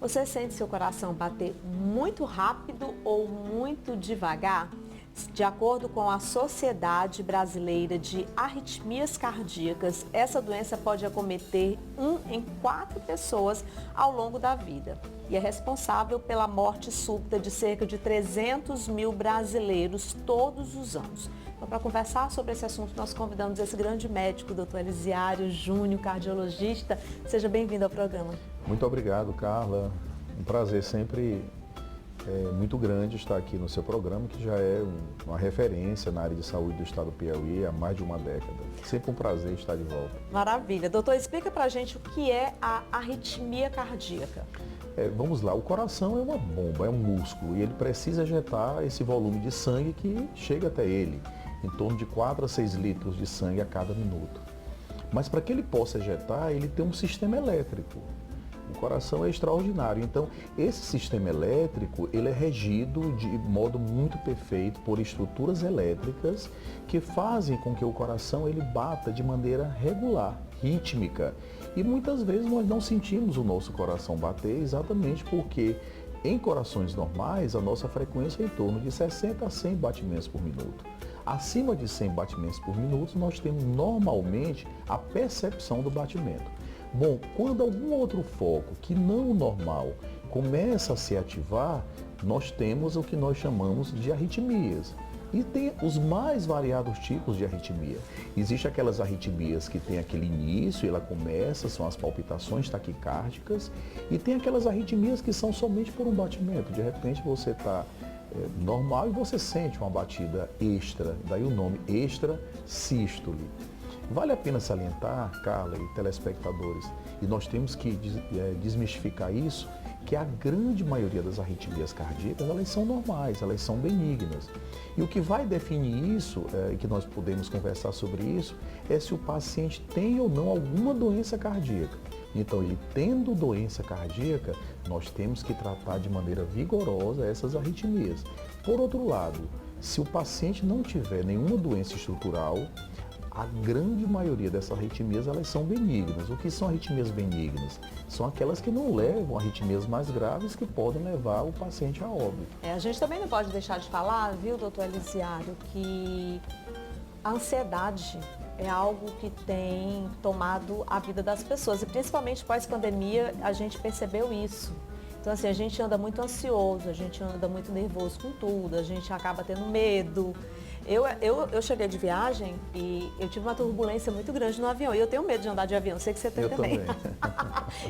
Você sente seu coração bater muito rápido ou muito devagar? De acordo com a Sociedade Brasileira de Arritmias Cardíacas, essa doença pode acometer 1 em 4 pessoas ao longo da vida e é responsável pela morte súbita de cerca de 300 mil brasileiros todos os anos. Então, para conversar sobre esse assunto, nós convidamos esse grande médico, Dr. Elisiário Júnior, cardiologista. Seja bem-vindo ao programa. Muito obrigado, Carla. Um prazer sempre muito grande estar aqui no seu programa, que já é uma referência na área de saúde do estado do Piauí há mais de uma década. Sempre um prazer estar de volta. Maravilha. Doutor, explica pra gente o que é a arritmia cardíaca. Vamos lá, o coração é uma bomba, é um músculo e ele precisa ejetar esse volume de sangue que chega até ele, em torno de 4 a 6 litros de sangue a cada minuto. Mas para que ele possa ejetar, ele tem um sistema elétrico. O coração é extraordinário, então esse sistema elétrico ele é regido de modo muito perfeito por estruturas elétricas que fazem com que o coração ele bata de maneira regular, rítmica. E muitas vezes nós não sentimos o nosso coração bater exatamente porque em corações normais a nossa frequência é em torno de 60 a 100 batimentos por minuto. Acima de 100 batimentos por minuto nós temos normalmente a percepção do batimento. Bom, quando algum outro foco que não o normal começa a se ativar, nós temos o que nós chamamos de arritmias. E tem os mais variados tipos de arritmia. Existem aquelas arritmias que tem aquele início, ela começa, são as palpitações taquicárdicas, e tem aquelas arritmias que são somente por um batimento. De repente você está normal e você sente uma batida extra, daí o nome extrasístole. Vale a pena salientar, Carla e telespectadores, e nós temos que desmistificar isso, que a grande maioria das arritmias cardíacas, elas são normais, elas são benignas. E o que vai definir isso, e que nós podemos conversar sobre isso, é se o paciente tem ou não alguma doença cardíaca. Então, ele tendo doença cardíaca, nós temos que tratar de maneira vigorosa essas arritmias. Por outro lado, se o paciente não tiver nenhuma doença estrutural, a grande maioria dessas arritmias elas são benignas. O que são arritmias benignas? São aquelas que não levam a arritmias mais graves que podem levar o paciente a óbito. A gente também não pode deixar de falar, viu, doutor Elisiário, que a ansiedade é algo que tem tomado a vida das pessoas e principalmente pós-pandemia a gente percebeu isso. Então assim, a gente anda muito ansioso, a gente anda muito nervoso com tudo, a gente acaba tendo medo. Eu cheguei de viagem e eu tive uma turbulência muito grande no avião. E eu tenho medo de andar de avião, sei que você tem também.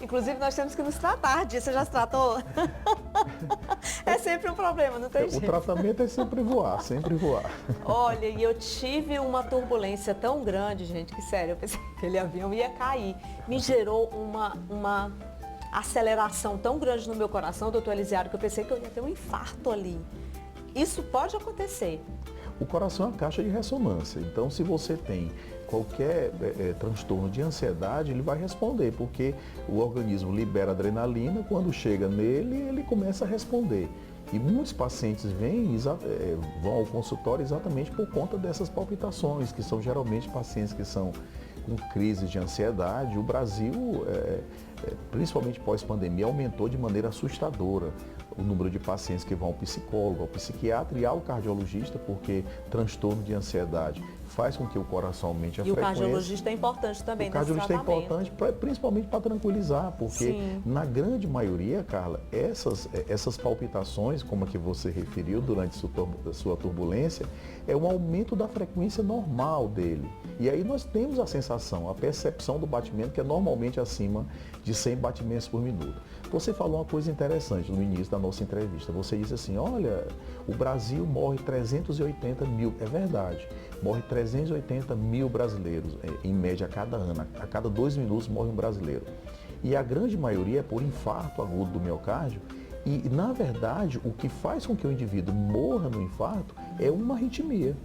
Inclusive, nós temos que nos tratar disso. Você já se tratou? É sempre um problema, não tem jeito. O tratamento é sempre voar, sempre voar. Olha, e eu tive uma turbulência tão grande, gente, que sério, eu pensei que aquele avião ia cair. Me gerou uma aceleração tão grande no meu coração, doutor Elisiário, que eu pensei que eu ia ter um infarto ali. Isso pode acontecer. O coração é uma caixa de ressonância, então se você tem qualquer transtorno de ansiedade, ele vai responder, porque o organismo libera adrenalina, quando chega nele, ele começa a responder. E muitos pacientes vão ao consultório exatamente por conta dessas palpitações, que são geralmente pacientes que são com crises de ansiedade. O Brasil, principalmente pós-pandemia, aumentou de maneira assustadora o número de pacientes que vão ao psicólogo, ao psiquiatra e ao cardiologista, porque transtorno de ansiedade faz com que o coração aumente a frequência. E o cardiologista é importante também nesse tratamento. O cardiologista é importante, principalmente para tranquilizar, porque Sim. Na grande maioria, Carla, essas palpitações, como a que você referiu durante sua turbulência, é um aumento da frequência normal dele. E aí nós temos a sensação, a percepção do batimento, que é normalmente acima de 100 batimentos por minuto. Você falou uma coisa interessante no início da nossa entrevista. Você disse assim, olha, o Brasil morre 380 mil. É verdade, morre 380 mil brasileiros, em média, a cada ano. A cada 2 minutos morre um brasileiro. E a grande maioria é por infarto agudo do miocárdio. E, na verdade, o que faz com que o indivíduo morra no infarto é uma arritmia.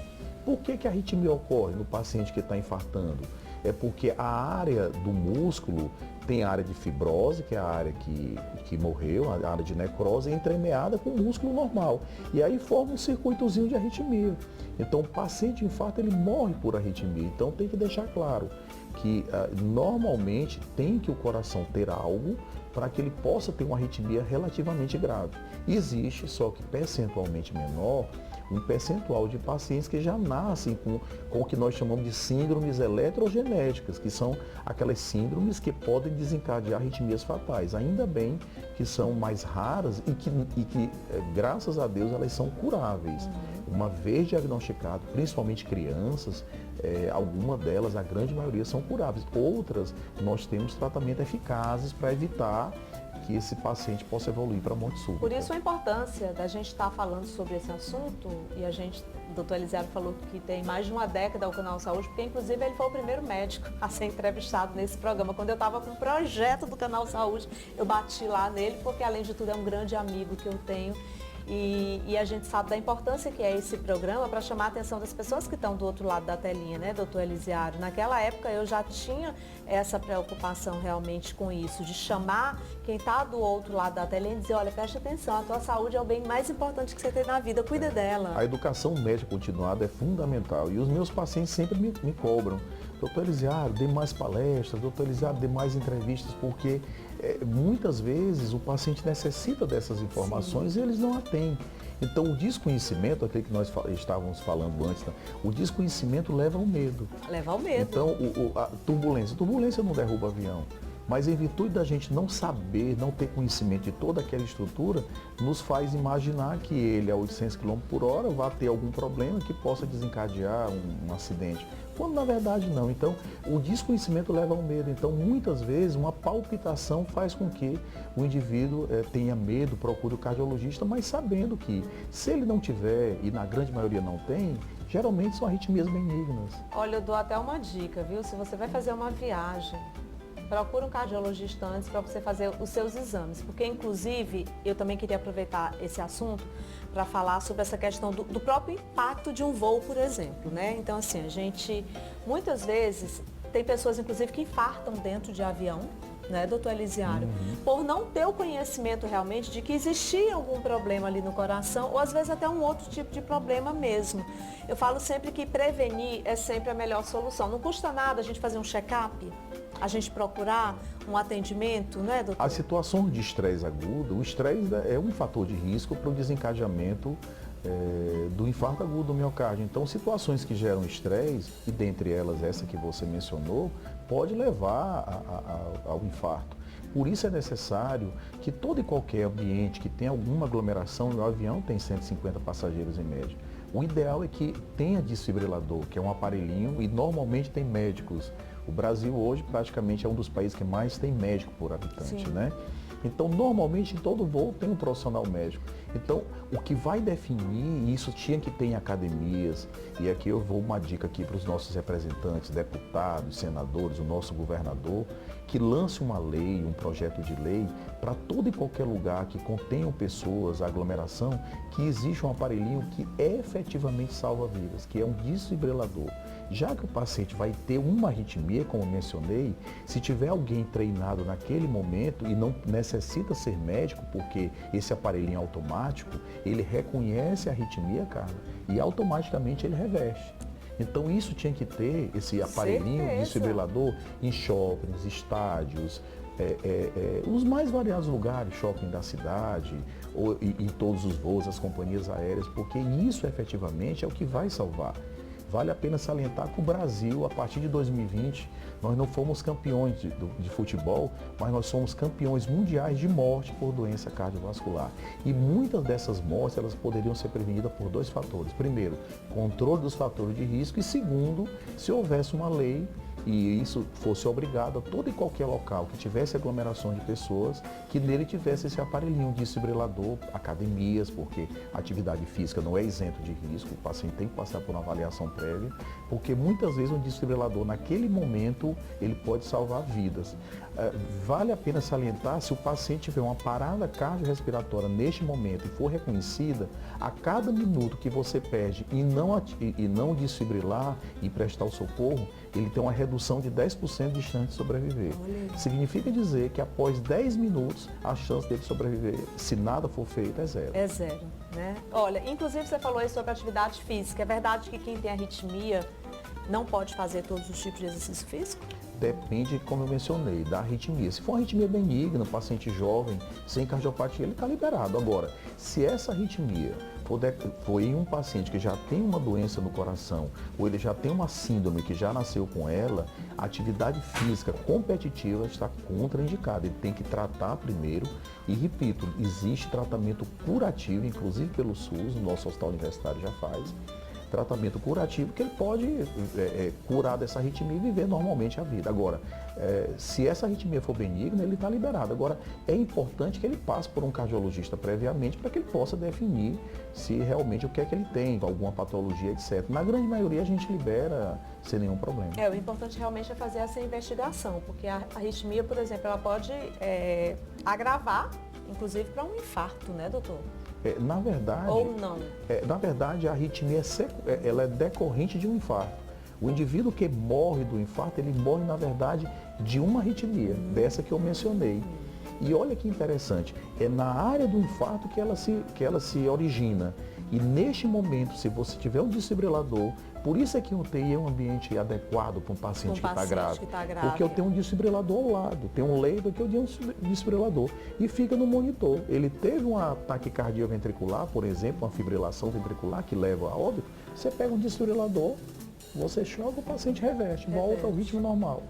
Por que a arritmia ocorre no paciente que está infartando? É porque a área do músculo tem a área de fibrose, que é a área que morreu, a área de necrose, entremeada com o músculo normal. E aí forma um circuitozinho de arritmia. Então, o paciente de infarto, ele morre por arritmia. Então, tem que deixar claro que normalmente tem que o coração ter algo para que ele possa ter uma arritmia relativamente grave. Existe, só que percentualmente menor, um percentual de pacientes que já nascem com o que nós chamamos de síndromes eletrogenéticas, que são aquelas síndromes que podem desencadear arritmias fatais. Ainda bem que são mais raras e que graças a Deus, elas são curáveis. Uma vez diagnosticado, principalmente crianças, alguma delas, a grande maioria, são curáveis. Outras, nós temos tratamentos eficazes para evitar que esse paciente possa evoluir para morte súbita. Por isso a importância da gente estar falando sobre esse assunto, e o doutor Elisiário falou que tem mais de uma década o Canal Saúde, porque inclusive ele foi o primeiro médico a ser entrevistado nesse programa. Quando eu estava com o projeto do Canal Saúde, eu bati lá nele, porque além de tudo é um grande amigo que eu tenho. E a gente sabe da importância que é esse programa para chamar a atenção das pessoas que estão do outro lado da telinha, né, doutor Elisiário? Naquela época eu já tinha essa preocupação realmente com isso, de chamar quem está do outro lado da telinha e dizer, olha, preste atenção, a tua saúde é o bem mais importante que você tem na vida, cuida dela. A educação médica continuada é fundamental e os meus pacientes sempre me cobram. Doutor Elisiário, dê mais palestras, doutor Elisiário, dê mais entrevistas, porque muitas vezes o paciente necessita dessas informações. Sim. E eles não a têm. Então o desconhecimento, aquele que nós estávamos falando antes, o desconhecimento leva ao medo. Leva ao medo. Então a turbulência não derruba avião. Mas em virtude da gente não saber, não ter conhecimento de toda aquela estrutura, nos faz imaginar que ele a 800 km por hora vai ter algum problema que possa desencadear um acidente. Quando na verdade não. Então o desconhecimento leva ao medo. Então muitas vezes uma palpitação faz com que o indivíduo tenha medo, procure o cardiologista, mas sabendo que se ele não tiver, e na grande maioria não tem, geralmente são arritmias benignas. Olha, eu dou até uma dica, viu? Se você vai fazer uma viagem, procura um cardiologista antes para você fazer os seus exames, porque inclusive eu também queria aproveitar esse assunto para falar sobre essa questão do próprio impacto de um voo, por exemplo, né? Então assim, a gente muitas vezes tem pessoas inclusive que infartam dentro de avião, né, doutor Elisiário, por não ter o conhecimento realmente de que existia algum problema ali no coração, ou às vezes até um outro tipo de problema mesmo. Eu falo sempre que prevenir é sempre a melhor solução. Não custa nada a gente fazer um check-up, a gente procurar um atendimento, né, doutor? A situação de estresse agudo, o estresse é um fator de risco para o desencadeamento do infarto agudo do miocárdio. Então, situações que geram estresse, e dentre elas essa que você mencionou, pode levar ao infarto. Por isso é necessário que todo e qualquer ambiente que tenha alguma aglomeração, o avião tem 150 passageiros em média. O ideal é que tenha desfibrilador, que é um aparelhinho, e normalmente tem médicos. O Brasil hoje praticamente é um dos países que mais tem médico por habitante, Sim. né? Então, normalmente em todo voo tem um profissional médico. Então, o que vai definir, isso tinha que ter em academias, e aqui eu vou uma dica aqui para os nossos representantes, deputados, senadores, o nosso governador, que lance uma lei, um projeto de lei, para todo e qualquer lugar que contenham pessoas, aglomeração, que existe um aparelhinho que efetivamente salva vidas, que é um desfibrilador. Já que o paciente vai ter uma arritmia, como eu mencionei, se tiver alguém treinado naquele momento e não necessita ser médico, porque esse aparelhinho automático, ele reconhece a arritmia, Carla, e automaticamente ele reverte. Então isso tinha que ter, esse aparelhinho desfibrilador, em shoppings, estádios, os mais variados lugares, shopping da cidade, ou em todos os voos, as companhias aéreas, porque isso efetivamente é o que vai salvar. Vale a pena salientar que o Brasil, a partir de 2020, nós não fomos campeões de futebol, mas nós somos campeões mundiais de morte por doença cardiovascular. E muitas dessas mortes, elas poderiam ser prevenidas por dois fatores. Primeiro, controle dos fatores de risco, e segundo, se houvesse uma lei e isso fosse obrigado a todo e qualquer local que tivesse aglomeração de pessoas, que nele tivesse esse aparelhinho desfibrilador, academias, porque a atividade física não é isento de risco, o paciente tem que passar por uma avaliação prévia, porque muitas vezes um desfibrilador, naquele momento, ele pode salvar vidas. Vale a pena salientar, se o paciente tiver uma parada cardiorrespiratória neste momento e for reconhecida, a cada minuto que você perde e não desfibrilar e prestar o socorro, ele tem uma redução de 10% de chance de sobreviver. Olha. Significa dizer que após 10 minutos, a chance dele sobreviver, se nada for feito, é zero. É zero, né? Olha, inclusive você falou aí sobre atividade física. É verdade que quem tem arritmia não pode fazer todos os tipos de exercício físico? depende, como eu mencionei, da arritmia. Se for uma arritmia benigna, paciente jovem, sem cardiopatia, ele está liberado. Agora, se essa arritmia for em um paciente que já tem uma doença no coração, ou ele já tem uma síndrome que já nasceu com ela, a atividade física competitiva está contraindicada. Ele tem que tratar primeiro e, repito, existe tratamento curativo, inclusive pelo SUS, o nosso hospital universitário já faz, tratamento curativo que ele pode curar dessa arritmia e viver normalmente a vida. Agora, se essa arritmia for benigna, ele está liberado. Agora, é importante que ele passe por um cardiologista previamente para que ele possa definir se realmente o que é que ele tem, alguma patologia, etc. Na grande maioria, a gente libera sem nenhum problema. O importante realmente é fazer essa investigação, porque a arritmia, por exemplo, ela pode agravar, inclusive para um infarto, né, doutor? Na verdade, ou não? Na verdade, a arritmia ela é decorrente de um infarto. O indivíduo que morre do infarto, ele morre, na verdade, de uma arritmia, dessa que eu mencionei. E olha que interessante, é na área do infarto que ela se origina. E neste momento, se você tiver um desfibrilador, por isso é que o UTI é um ambiente adequado para um paciente que está grave. Porque eu tenho um desfibrilador ao lado, tem um leito aqui, eu tenho um desfibrilador. E fica no monitor. Ele teve um ataque cardioventricular, por exemplo, uma fibrilação ventricular que leva a óbito, você pega um desfibrilador, você choca, o paciente reverte, volta ao ritmo normal.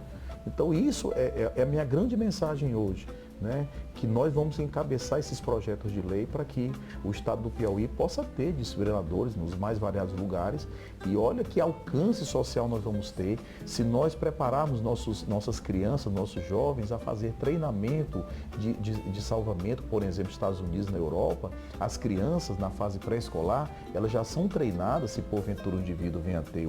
Então isso é a minha grande mensagem hoje, né? Que nós vamos encabeçar esses projetos de lei para que o estado do Piauí possa ter desfibriladores nos mais variados lugares. E olha que alcance social nós vamos ter se nós prepararmos nossas crianças, nossos jovens a fazer treinamento de salvamento. Por exemplo, nos Estados Unidos, na Europa, as crianças na fase pré-escolar, elas já são treinadas, se porventura o indivíduo venha a ter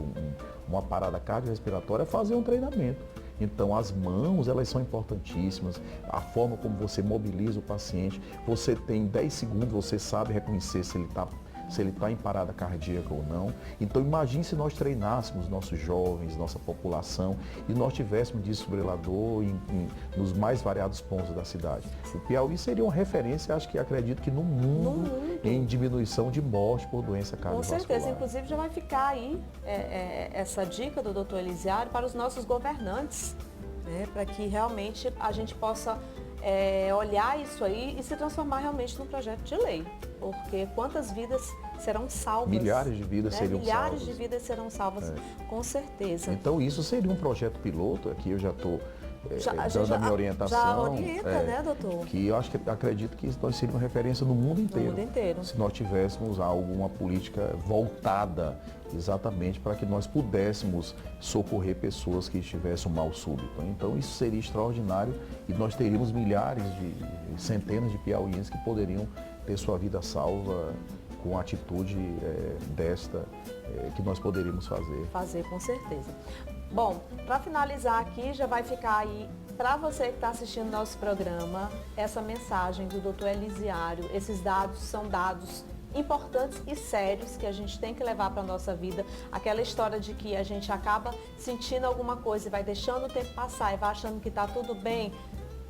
uma parada cardiorrespiratória, a fazer um treinamento. Então, as mãos, elas são importantíssimas, a forma como você mobiliza o paciente, você tem 10 segundos, você sabe reconhecer se ele está em parada cardíaca ou não. Então, imagine se nós treinássemos nossos jovens, nossa população, e nós tivéssemos desfibrilador nos mais variados pontos da cidade. O Piauí seria uma referência, acredito que no mundo, em diminuição de morte por doença cardiovascular. Com certeza, inclusive já vai ficar aí essa dica do Dr. Elisiário para os nossos governantes, né, para que realmente a gente possa olhar isso aí e se transformar realmente num projeto de lei. Porque quantas vidas serão salvas? Milhares de vidas seriam salvas. Milhares de vidas serão salvas, com certeza. Então isso seria um projeto piloto, aqui eu já estou dando a minha orientação. Já orienta, né, doutor? Que eu acredito que nós seríamos referência no mundo inteiro. No mundo inteiro. Se nós tivéssemos alguma política voltada exatamente para que nós pudéssemos socorrer pessoas que estivessem um mal súbito. Então isso seria extraordinário e nós teríamos milhares centenas de piauienses que poderiam ter sua vida salva com a atitude desta que nós poderíamos fazer. Fazer, com certeza. Bom, para finalizar aqui, já vai ficar aí, para você que está assistindo nosso programa, essa mensagem do Dr. Elisiário. Esses dados são dados importantes e sérios que a gente tem que levar para a nossa vida. Aquela história de que a gente acaba sentindo alguma coisa e vai deixando o tempo passar e vai achando que está tudo bem,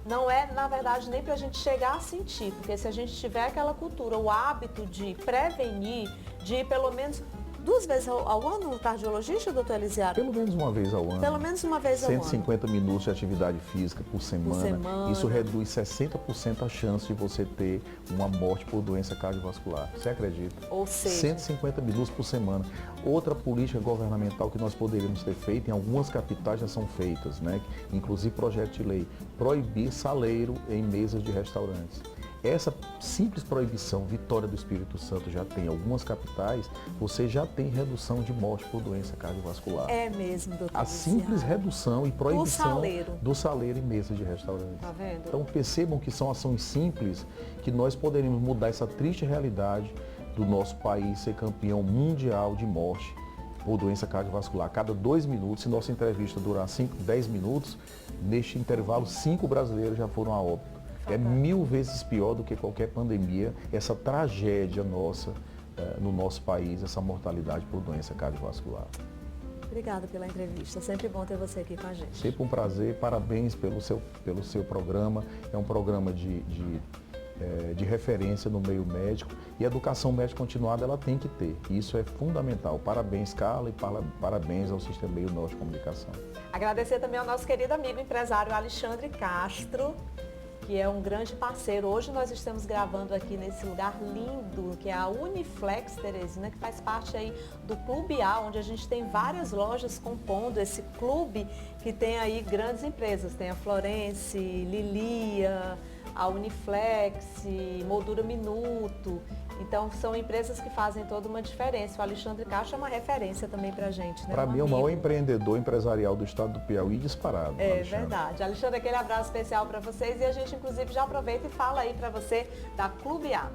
não é, na verdade, nem para a gente chegar a sentir, porque se a gente tiver aquela cultura, o hábito de prevenir, de ir pelo menos 2 vezes ao ano no cardiologista, doutor Elisiário? Pelo menos uma vez ao ano. Pelo menos uma vez ao ano. 150 minutos de atividade física por semana. Isso reduz 60% a chance de você ter uma morte por doença cardiovascular. Você acredita? Ou seja, 150 minutos por semana. Outra política governamental que nós poderíamos ter feito, em algumas capitais já são feitas, né? Inclusive projeto de lei, proibir saleiro em mesas de restaurantes. Essa simples proibição, Vitória do Espírito Santo já tem, algumas capitais, você já tem redução de morte por doença cardiovascular. É mesmo, doutor. A simples redução e proibição do saleiro em mesas de restaurantes. Tá vendo? Então percebam que são ações simples que nós poderíamos mudar essa triste realidade do nosso país ser campeão mundial de morte por doença cardiovascular. A cada 2 minutos, se nossa entrevista durar 10 minutos, neste intervalo 5 brasileiros já foram a óbito. É 1000 vezes pior do que qualquer pandemia, essa tragédia nossa no nosso país, essa mortalidade por doença cardiovascular. Obrigada pela entrevista, sempre bom ter você aqui com a gente. Sempre um prazer, parabéns pelo seu programa. É um programa de de referência no meio médico, e a educação médica continuada ela tem que ter. Isso é fundamental. Parabéns, Carla, e parabéns ao Sistema Meio Norte de Comunicação. Agradecer também ao nosso querido amigo empresário Alexandre Castro, que é um grande parceiro. Hoje nós estamos gravando aqui nesse lugar lindo, que é a Uniflex Teresina, que faz parte aí do Clube A, onde a gente tem várias lojas compondo esse clube, que tem aí grandes empresas. Tem a Florence, Lilia, a Uniflex, Moldura Minuto. Então, são empresas que fazem toda uma diferença. O Alexandre Castro é uma referência também para a gente, né? Para mim, é o maior empreendedor empresarial do estado do Piauí, disparado. É Alexandre. verdade. Alexandre, aquele abraço especial para vocês, e a gente, inclusive, já aproveita e fala aí para você da Clube A.